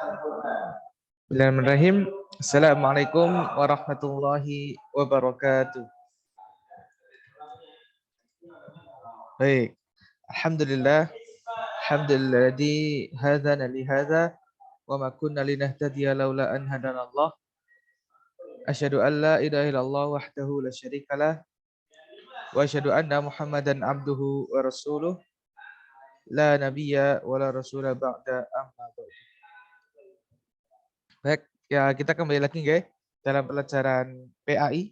Bismillahirrahmanirrahim. Assalamualaikum warahmatullahi wabarakatuh. Baik. Alhamdulillah. Alhamdulilladzi hadana li hadza wa ma kunna linahtadiya laula an hadanallah. Asyhadu an la ilaha illallah wahdahu la syarikalah wa asyhadu anna Muhammadan abduhu wa rasuluh la nabiyya wa la rasula ba'da amma ba'du. Baik, ya kita kembali lagi guys dalam pelajaran PAI.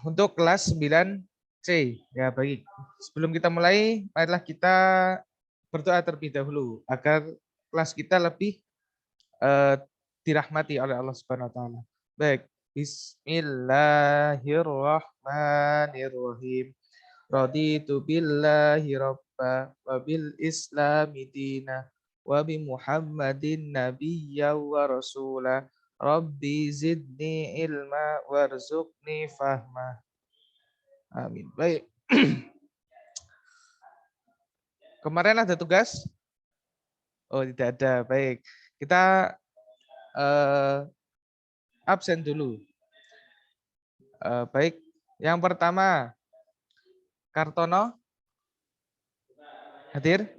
Untuk kelas 9C. Ya, baik. Sebelum kita mulai, marilah kita berdoa terlebih dahulu agar kelas kita lebih dirahmati oleh Allah Subhanahu wa taala. Baik. Bismillahirrahmanirrahim. Raditu billahi rabba wa bil islami dina wa bi Muhammadin nabiyya wa rasula. Rabbi zidni ilma warzuqni fahma. Amin. Baik. Kemarin ada tugas? Oh, tidak ada. Baik. Kita absen dulu. Baik. Yang pertama, Kartono. Hadir?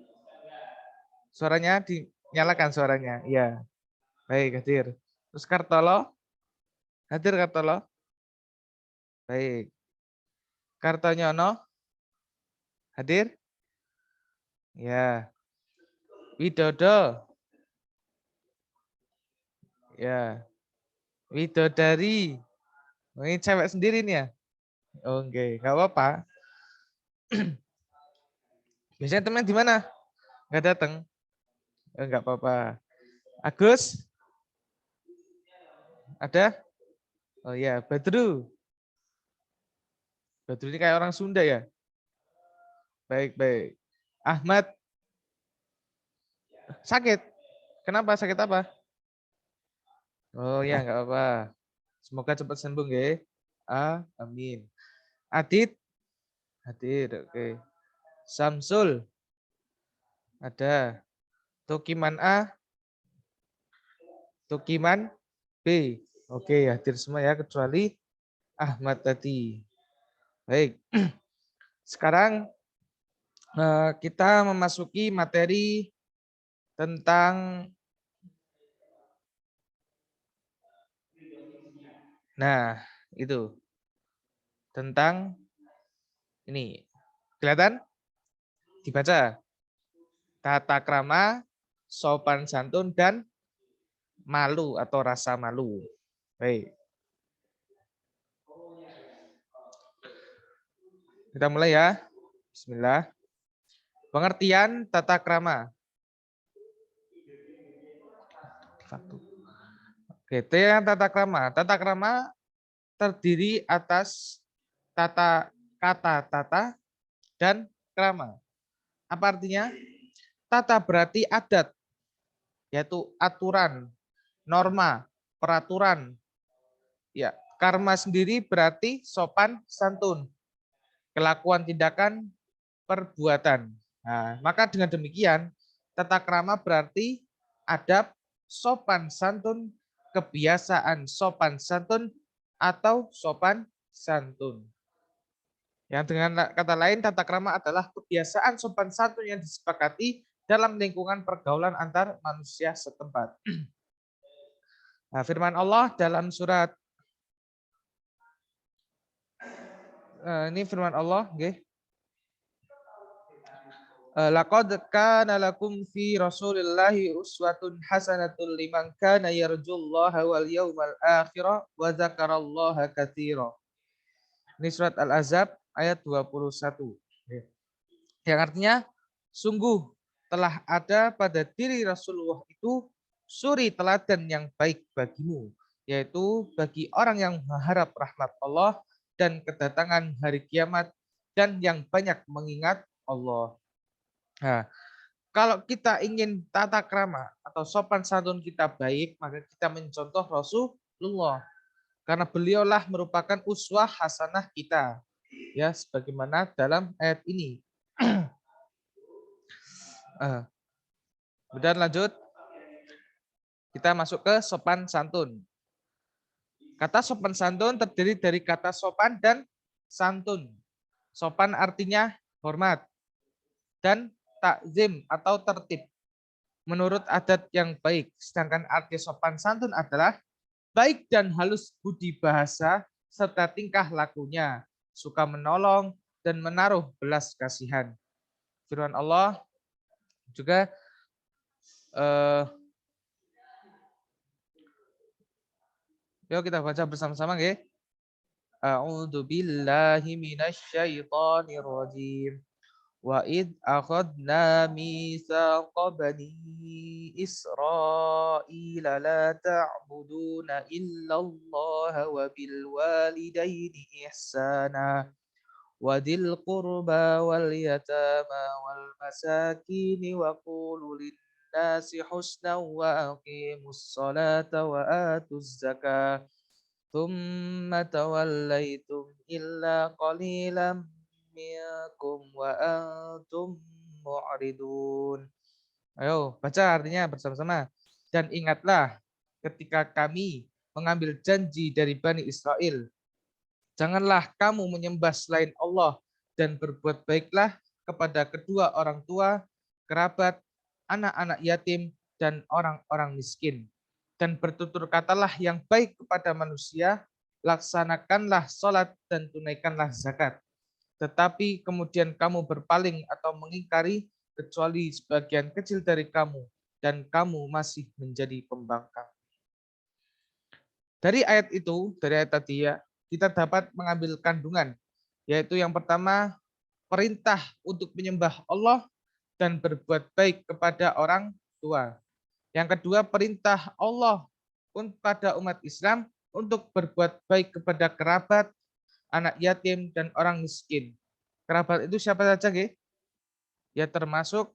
Suaranya dinyalakan suaranya. Iya. Baik, hadir. Terus Kartolo? Hadir Kartolo? Baik. Kartonyono? Hadir? Ya. Widodo? Ya. Widodari? Ini cewek sendiri nih ya? Oke, nggak apa-apa. Biasanya teman di mana? Nggak datang? Nggak apa-apa. Agus? Ada? Oh ya, Badru. Badru ini kayak orang Sunda ya? Baik, baik. Ahmad? Sakit? Kenapa? Sakit apa? Oh ya, nggak apa-apa. Semoga cepat sembuh ya. Amin. Adit? Hadir, oke. Samsul? Ada. Tukiman A? Tukiman B? Oke, hadir semua ya, kecuali Ahmad tadi. Baik. Sekarang kita memasuki materi tentang itu. Tentang ini. Kelihatan? Dibaca. Tata krama, sopan santun, dan malu atau rasa malu. Baik. Kita mulai ya. Bismillah. Pengertian tata krama. Oke, T yang tata krama. Tata krama terdiri atas kata tata dan krama. Apa artinya? Tata berarti adat, yaitu aturan, norma, peraturan. Ya, karma sendiri berarti sopan santun, kelakuan, tindakan, perbuatan. Nah, maka dengan demikian, tata krama berarti adab, sopan santun, kebiasaan sopan santun, atau sopan santun. Yang dengan kata lain, tata krama adalah kebiasaan sopan santun yang disepakati dalam lingkungan pergaulan antar manusia setempat. Nah, firman Allah dalam surat ini firman Allah, nggih. Laqad kana lakum fi Rasulillahi uswatun hasanatun liman kana yarjullaha wal yawmal akhir wa dzakarallaha katsira. Ini surat Al-Ahzab ayat 21. Yang artinya, sungguh telah ada pada diri Rasulullah itu suri teladan yang baik bagimu, yaitu bagi orang yang mengharap rahmat Allah dan kedatangan hari kiamat dan yang banyak mengingat Allah. Nah, kalau kita ingin tata krama atau sopan santun kita baik, maka kita mencontoh Rasulullah. Karena beliaulah merupakan uswah hasanah kita. Ya, sebagaimana dalam ayat ini. Kemudian lanjut, Kita masuk ke sopan santun. Kata sopan santun terdiri dari kata sopan dan santun. Sopan artinya hormat dan takzim atau tertib menurut adat yang baik. Sedangkan arti sopan santun adalah baik dan halus budi bahasa serta tingkah lakunya, suka menolong dan menaruh belas kasihan. Firman Allah juga yuk kita baca bersama-sama nggih. A'udzu billahi minasyaitonir rajim. Wa id akhadna mitsaqa bani Israila la ta'buduna illallah wa bil walidaini ihsana wa dzil qurba wal yatama wal masakin wa qulu lin nasi husna wa aqimus salata wa atuz zakah thumma tawallaitum illa qalilan minkum wa antum mu'ridun. Ayo baca artinya bersama-sama. Dan ingatlah ketika kami mengambil janji dari Bani Israel, janganlah kamu menyembah selain Allah dan berbuat baiklah kepada kedua orang tua, kerabat, anak-anak yatim, dan orang-orang miskin. Dan bertutur katalah yang baik kepada manusia, laksanakanlah sholat dan tunaikanlah zakat. Tetapi kemudian kamu berpaling atau mengingkari kecuali sebagian kecil dari kamu, dan kamu masih menjadi pembangkang. Dari ayat itu, dari ayat tadi ya, kita dapat mengambil kandungan, yaitu yang pertama, perintah untuk menyembah Allah dan berbuat baik kepada orang tua. Yang kedua, perintah Allah pada umat Islam untuk berbuat baik kepada kerabat, anak yatim, dan orang miskin. Kerabat itu siapa saja, Ge? Ya termasuk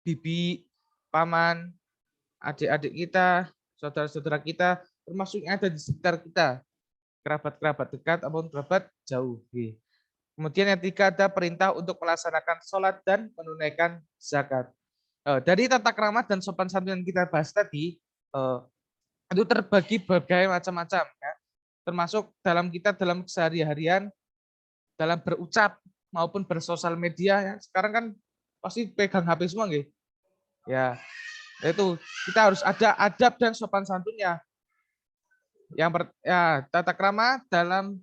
bibi, paman, adik-adik kita, saudara-saudara kita, termasuk yang ada di sekitar kita, kerabat-kerabat dekat ataupun kerabat jauh. Kemudian yang ketiga ada perintah untuk melaksanakan sholat dan menunaikan zakat. Dari tata krama dan sopan santun yang kita bahas tadi, itu terbagi berbagai macam-macam, ya. Termasuk dalam kita dalam kesehari-harian, dalam berucap maupun bersosial media. Ya. Sekarang kan pasti pegang HP semua, nggih. Ya, itu kita harus ada adab dan sopan santunnya. Ya, tata krama dalam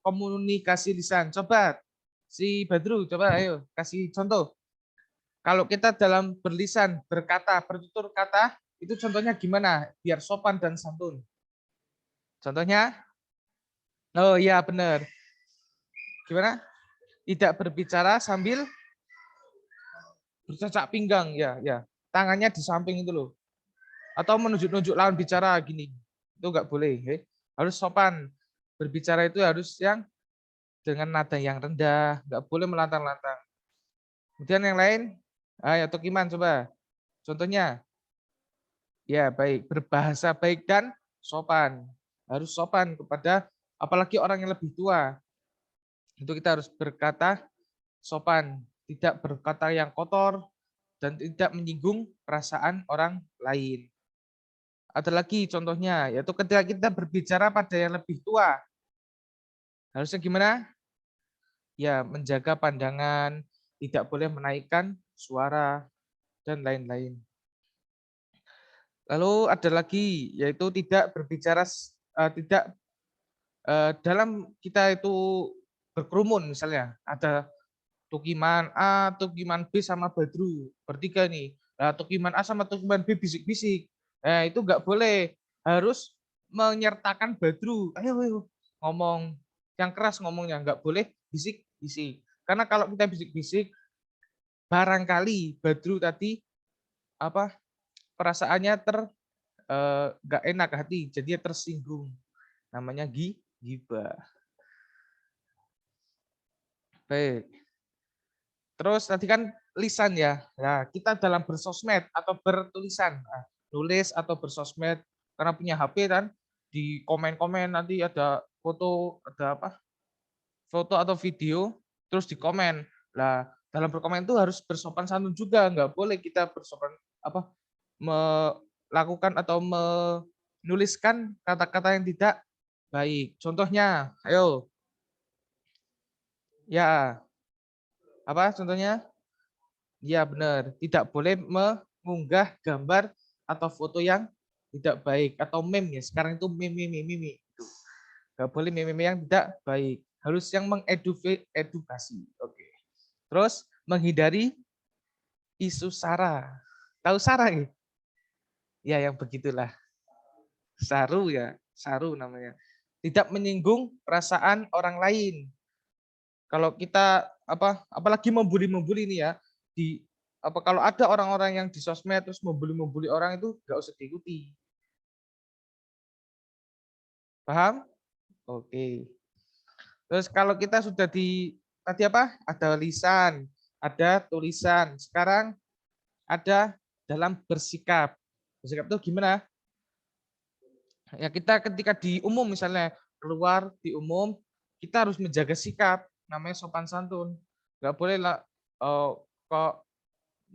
komunikasi lisan. Coba si Badru, coba ayo kasih contoh. Kalau kita dalam berlisan, berkata, bertutur kata, itu contohnya gimana? Biar sopan dan santun. Contohnya, oh iya benar. Gimana? Tidak berbicara sambil bercacak pinggang, ya, ya. Tangannya di samping itu loh. Atau menunjuk-nunjuk lawan bicara gini. Itu nggak boleh. Harus sopan. Berbicara itu harus yang dengan nada yang rendah, nggak boleh melantang-lantang. Kemudian yang lain, ayo Tokiman coba. Contohnya, ya baik, berbahasa baik dan sopan. Harus sopan kepada apalagi orang yang lebih tua. Itu kita harus berkata sopan, tidak berkata yang kotor dan tidak menyinggung perasaan orang lain. Ada lagi contohnya, yaitu ketika kita berbicara pada yang lebih tua, harusnya gimana? Ya, menjaga pandangan, tidak boleh menaikkan suara, dan lain-lain. Lalu ada lagi, yaitu tidak berbicara, tidak dalam kita itu berkerumun, misalnya ada Tukiman A, Tukiman B sama Badru, bertiga nih. Nah, Tukiman A sama Tukiman B bisik-bisik. Nah, itu nggak boleh. Harus menyertakan Badru. Ayo, ayo, ngomong yang keras ngomongnya, nggak boleh bisik-bisik. Karena kalau kita bisik-bisik, barangkali Badru tadi apa perasaannya nggak enak hati, jadi tersinggung. Namanya gibah. Baik. Terus tadi kan lisan ya. Nah, kita dalam bersosmed atau bertulisan, nulis atau bersosmed karena punya HP kan, di komen-komen nanti ada foto, ada apa? Foto atau video terus di komen. Lah, dalam berkomentar itu harus bersopan santun juga, nggak boleh kita bersopan apa melakukan atau menuliskan kata-kata yang tidak baik. Contohnya, ayo, ya apa contohnya? Ya benar, tidak boleh mengunggah gambar atau foto yang tidak baik atau meme ya. Sekarang itu meme. Nggak boleh meme yang tidak baik. Harus yang mengedukasi. Oke. Terus menghindari isu sara. Tahu sara ya? Ya yang begitulah. Saru ya, saru namanya. Tidak menyinggung perasaan orang lain. Kalau kita apalagi membuli ini ya, di kalau ada orang-orang yang di sosmed terus membuli orang itu nggak usah diikuti. Paham? Oke. Terus kalau kita sudah tadi apa? Ada lisan, ada tulisan. Sekarang ada dalam bersikap. Bersikap itu gimana? Ya kita ketika di umum misalnya keluar di umum, kita harus menjaga sikap, namanya sopan santun. Nggak boleh lah kok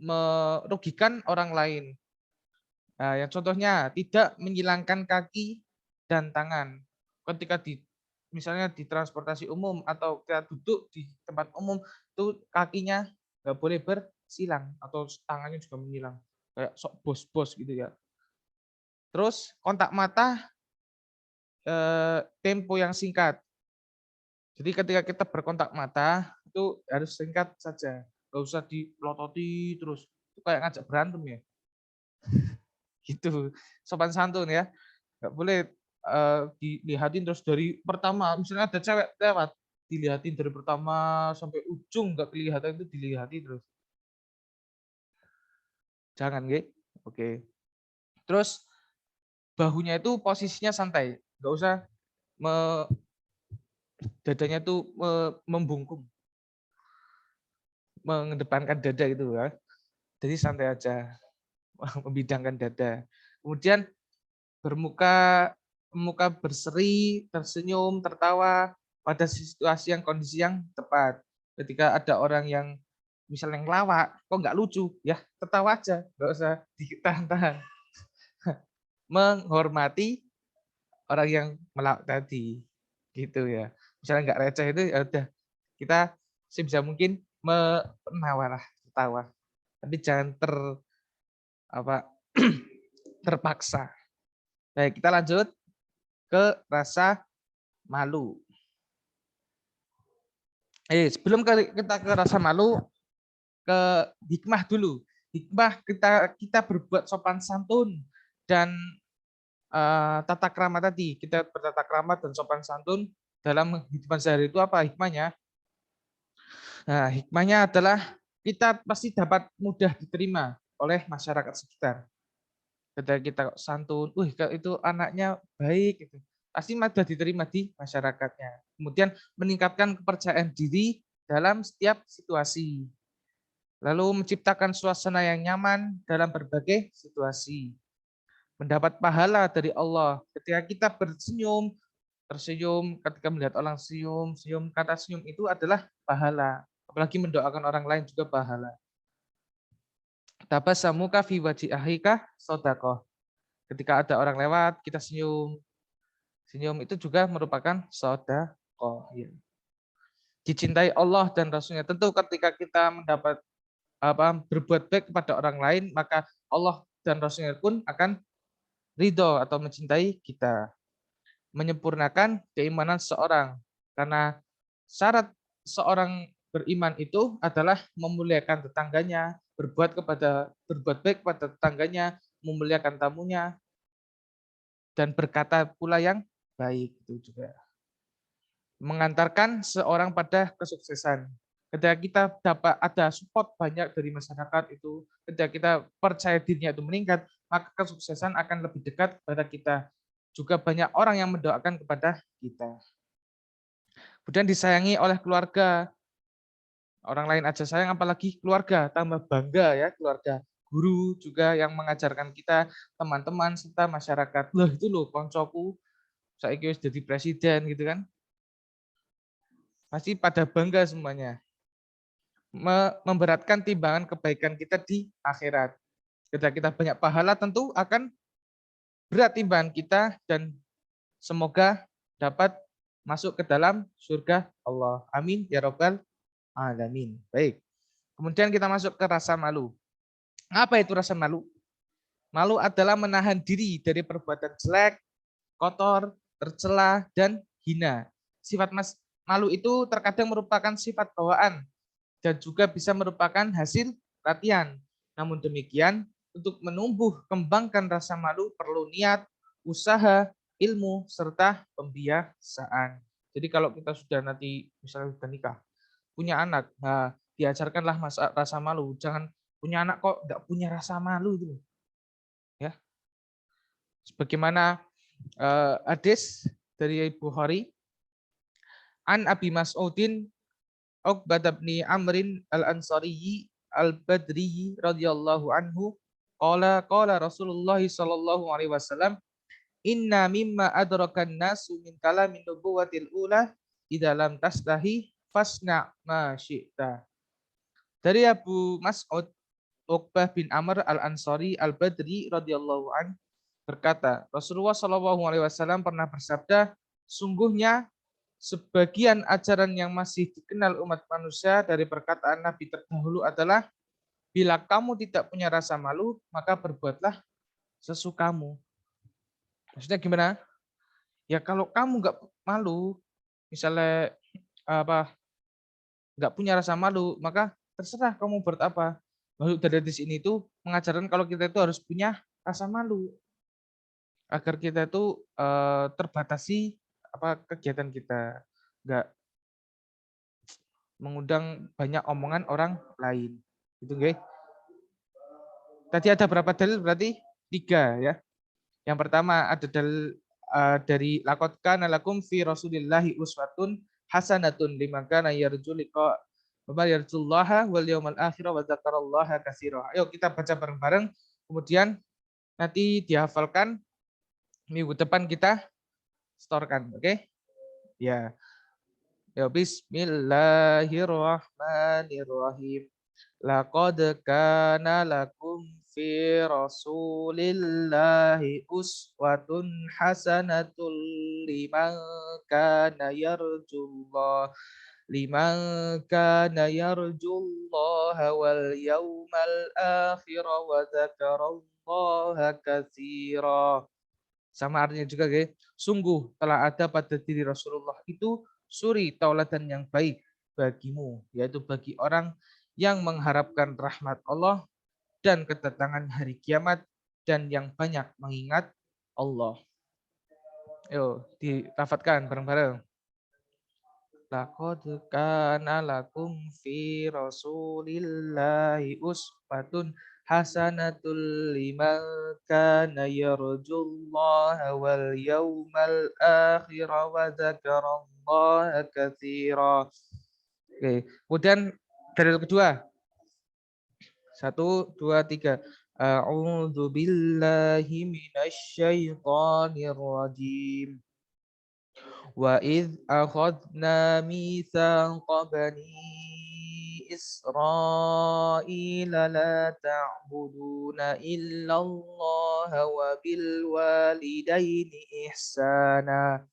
merugikan orang lain. Nah, yang contohnya tidak menyilangkan kaki dan tangan. Ketika misalnya di transportasi umum atau kita duduk di tempat umum itu kakinya nggak boleh bersilang atau tangannya juga menyilang kayak sok bos-bos gitu ya. Terus kontak mata tempo yang singkat. Jadi ketika kita berkontak mata itu harus singkat saja, nggak usah dilototi terus. Itu kayak ngajak berantem ya. Gitu. Sopan santun ya. Nggak boleh dilihatin terus dari pertama, misalnya ada cewek lewat, dilihatin dari pertama sampai ujung nggak kelihatan itu dilihatin terus. Jangan, nggih. Oke. Terus bahunya itu posisinya santai, nggak usah dadanya itu membungkuk, mengedepankan dada gitu ya. Jadi santai aja, membidangkan dada. Kemudian muka berseri, tersenyum, tertawa pada situasi yang kondisi yang tepat. Ketika ada orang yang misalnya ngelawak, kok nggak lucu, ya tertawa aja, nggak usah ditahan-tahan. Menghormati orang yang melawak tadi, gitu ya. Misalnya nggak receh itu, ya udah kita sebisa mungkin menawa lah, tertawa. Tapi jangan apa terpaksa. Baik, kita lanjut ke rasa malu. Sebelum kita ke rasa malu, ke hikmah dulu. Hikmah kita berbuat sopan santun dan tata krama tadi. Kita bertata krama dan sopan santun dalam kehidupan sehari itu apa hikmahnya? Nah, hikmahnya adalah kita pasti dapat mudah diterima oleh masyarakat sekitar. Ketika kita santun, itu anaknya baik, gitu. Pasti mudah diterima di masyarakatnya. Kemudian meningkatkan kepercayaan diri dalam setiap situasi. Lalu menciptakan suasana yang nyaman dalam berbagai situasi. Mendapat pahala dari Allah. Ketika kita tersenyum, ketika melihat orang senyum, kata senyum itu adalah pahala. Apalagi mendoakan orang lain juga pahala. Tabasamuka fi wajhi akhika sedekah. Ketika ada orang lewat, kita senyum. Senyum itu juga merupakan sedekah. Ya. Dicintai Allah dan Rasulnya. Tentu ketika kita berbuat baik kepada orang lain, maka Allah dan Rasulnya pun akan ridho atau mencintai kita. Menyempurnakan keimanan seorang. Karena syarat seorang beriman itu adalah memuliakan tetangganya, berbuat baik kepada tetangganya, memuliakan tamunya, dan berkata pula yang baik itu juga. Mengantarkan seorang pada kesuksesan. Ketika kita dapat ada support banyak dari masyarakat itu, ketika kita percaya dirinya itu meningkat, maka kesuksesan akan lebih dekat kepada kita. Juga banyak orang yang mendoakan kepada kita. Kemudian disayangi oleh keluarga. Orang lain aja sayang, apalagi keluarga. Tambah bangga ya keluarga. Guru juga yang mengajarkan kita, teman-teman, serta masyarakat. Loh itu loh koncoku, saya kira jadi presiden gitu kan. Pasti pada bangga semuanya. memberatkan timbangan kebaikan kita di akhirat. Ketika kita banyak pahala tentu akan berat timbangan kita dan semoga dapat masuk ke dalam surga Allah. Amin ya rabbal alamin. Baik. Kemudian kita masuk ke rasa malu. Apa itu rasa malu? Malu adalah menahan diri dari perbuatan jelek, kotor, tercela, dan hina. Sifat malu itu terkadang merupakan sifat bawaan dan juga bisa merupakan hasil latihan. Namun demikian, untuk menumbuh kembangkan rasa malu perlu niat, usaha, ilmu, serta pembiasaan. Jadi kalau kita sudah nanti misalnya sudah nikah, punya anak, nah diajarkanlah rasa malu. Jangan punya anak kok nggak punya rasa malu gitu. Ya. Sebagaimana hadis dari Bukhari, an Abi Mas'udin Uqbah bin Amrin al-Ansari al-Badri radhiyallahu anhu qala Rasulullah sallallahu alaihi wasallam inna mimma adrakan nasu min kalamin nubuwatil ula idza lam tastahi fasna ma syi'ta. Dari Abu Mas'ud Uqbah bin Amr al-Ansari al-Badri radhiyallahu anhu berkata, Rasulullah sallallahu alaihi wasallam pernah bersabda, sungguhnya sebagian ajaran yang masih dikenal umat manusia dari perkataan Nabi terdahulu adalah bila kamu tidak punya rasa malu, maka berbuatlah sesukamu. Maksudnya gimana? Ya kalau kamu nggak malu, misalnya nggak punya rasa malu, maka terserah kamu buat apa. Maksud dari di sini itu mengajarkan kalau kita itu harus punya rasa malu agar kita itu terbatasi kegiatan kita, nggak mengundang banyak omongan orang lain. Gitu, okay? Tadi ada berapa dalil? Berarti 3 ya. Yang pertama ada dalil dari laqad kana lakum fi Rasulillahi uswatun hasanatun liman kana yarju liqa wa yarjullaha wal yawmal akhir wa dzakarallaha katsira. Ayo kita baca bareng-bareng, kemudian nanti dihafalkan, minggu depan kita storekan, oke? Okay? Ya. Ya, bismillahirrahmanirrahim. Laqad kana lakum fi Rasulillahi uswatun hasanatul liman kana yarjullah wal yawmal akhir wa dzakarallaha katsira. Sama artinya juga, guys. Sungguh telah ada pada diri Rasulullah itu suri tauladan yang baik bagimu, yaitu bagi orang yang mengharapkan rahmat Allah dan kedatangan hari kiamat dan yang banyak mengingat Allah. Yo, dilafadzkan bareng-bareng. Laqad kana lakum fi Rasulillahi uswatun hasanatul liman kana yarjullaha wal yawmal akhir wa dzakarallaha katsira. Oke, kemudian dalil kedua. 1, 2, 3. A'udzu billahi minasy syaithanir rajim. وَإِذْ أَخَذْنَا مِيثَاقَ بَنِي إِسْرَائِيلَ لَا تَعْبُدُونَ إِلَّا اللَّهَ وَبِالْوَالِدَيْنِ إِحْسَانًا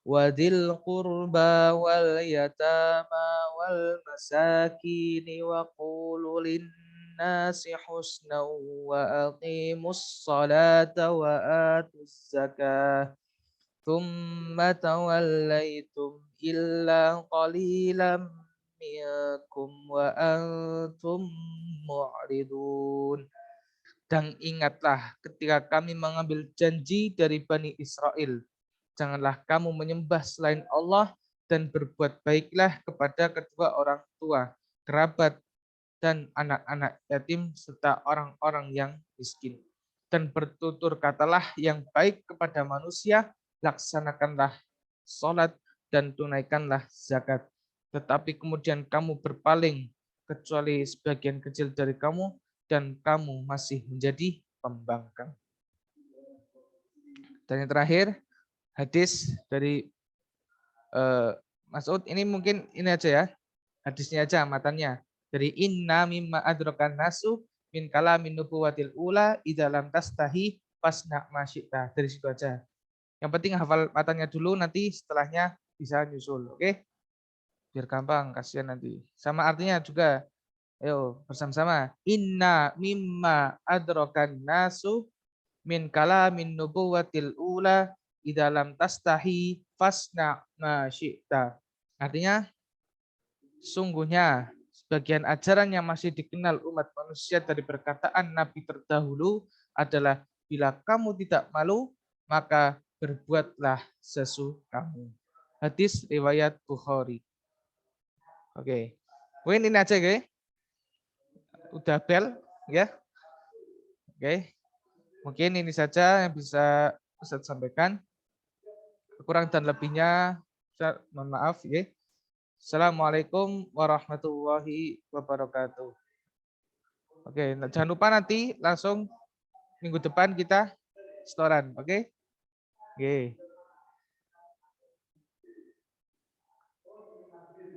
وَذِي الْقُرْبَى وَالْيَتَامَى وَالْمَسَاكِينِ وَقُولُوا لِلنَّاسِ حُسْنًا وَأَقِيمُوا الصَّلَاةَ وَآتُوا الزَّكَاةَ ثُمَّ تَوَلَّيْتُمْ إِلَّا قَلِيلًا مِنْكُمْ وَأَنْتُمْ مُعْرِضُونَ. Dan ingatlah ketika kami mengambil janji dari Bani Israel, janganlah kamu menyembah selain Allah dan berbuat baiklah kepada kedua orang tua, kerabat, dan anak-anak yatim serta orang-orang yang miskin. Dan bertutur katalah yang baik kepada manusia, laksanakanlah sholat dan tunaikanlah zakat. Tetapi kemudian kamu berpaling kecuali sebagian kecil dari kamu dan kamu masih menjadi pembangkang. Dan yang terakhir, hadis dari Mas'ud, ini mungkin ini aja ya, hadisnya aja, matannya. Dari inna mimma adrakan nasu min kalamin nubuwatil ula idza lam tastahi fasna ma syi'ta. Dari situ aja. Yang penting hafal matanya dulu, nanti setelahnya bisa nyusul. Oke? Biar gampang, kasihan nanti. Sama artinya juga. Ayo bersama-sama. Inna mimma adrakan nasu min kalamin nubuwatil ula idza lam tastahi fasna ma syi'ta. Artinya sungguhnya sebagian ajaran yang masih dikenal umat manusia dari perkataan Nabi terdahulu adalah bila kamu tidak malu, maka berbuatlah sesukamu. Hadis riwayat Bukhari. Oke. Mungkin ini aja, guys. Udah bel, ya. Oke. Mungkin ini saja yang bisa Ustaz sampaikan. Kurang dan lebihnya mohon maaf, ya. Assalamualaikum warahmatullahi wabarakatuh. Oke, jangan lupa nanti langsung minggu depan kita setoran, oke? Oke.